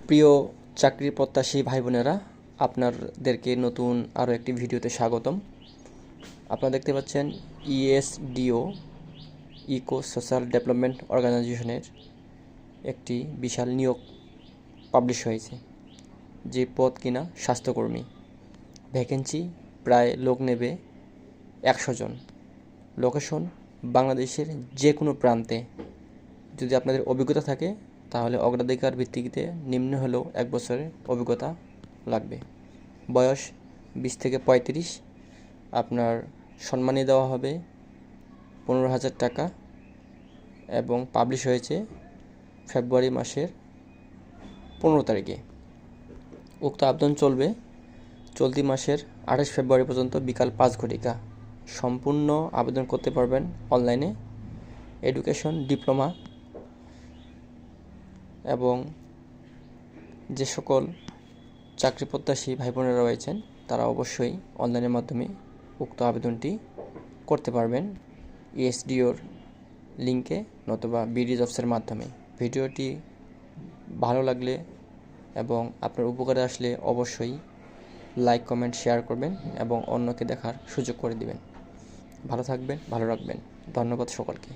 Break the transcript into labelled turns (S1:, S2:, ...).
S1: প্রিয় চাকরি প্রত্যাশী ভাই বোনেরা, আপনাদেরকে নতুন আরও একটি ভিডিওতে স্বাগতম। আপনারা দেখতে পাচ্ছেন ইএসডিও ইকো সোশ্যাল ডেভেলপমেন্ট অর্গানাইজেশনের একটি বিশাল নিয়োগ পাবলিশ হয়েছে, যে পদ কিনা স্বাস্থ্যকর্মী। ভ্যাকেন্সি প্রায় লোক নেবে 100 জন। লোকেশন বাংলাদেশের যে কোনো প্রান্তে। যদি আপনাদের অভিজ্ঞতা থাকে তাহলে অগ্রাধিকার ভিত্তিতে নিম্ন হলেও 1 বছরের অভিজ্ঞতা লাগবে। বয়স 20 থেকে 35। আপনার সম্মানী দেওয়া হবে 15,000 টাকা এবং পাবলিশ হয়েছে ফেব্রুয়ারি মাসের 15 তারিখে। উক্ত আবেদন চলবে চলতি মাসের 28 ফেব্রুয়ারি পর্যন্ত বিকাল 5 ঘটিকা। সম্পূর্ণ আবেদন করতে পারবেন অনলাইনে। এডুকেশন ডিপ্লোমা এবং যে সকল চাকরি প্রত্যাশী ভাই বোনেরা রয়েছেন তারা অবশ্যই অনলাইনের মাধ্যমে উক্ত আবেদনটি করতে পারবেন ইএসডিওর লিঙ্কে নতুবা বিডি জবসের মাধ্যমে। ভিডিওটি ভালো লাগলে এবং আপনার উপকারে আসলে অবশ্যই লাইক কমেন্ট শেয়ার করবেন এবং অন্যকে দেখার সুযোগ করে দিবেন। ভালো থাকবেন, ভালো রাখবেন। ধন্যবাদ সকলকে।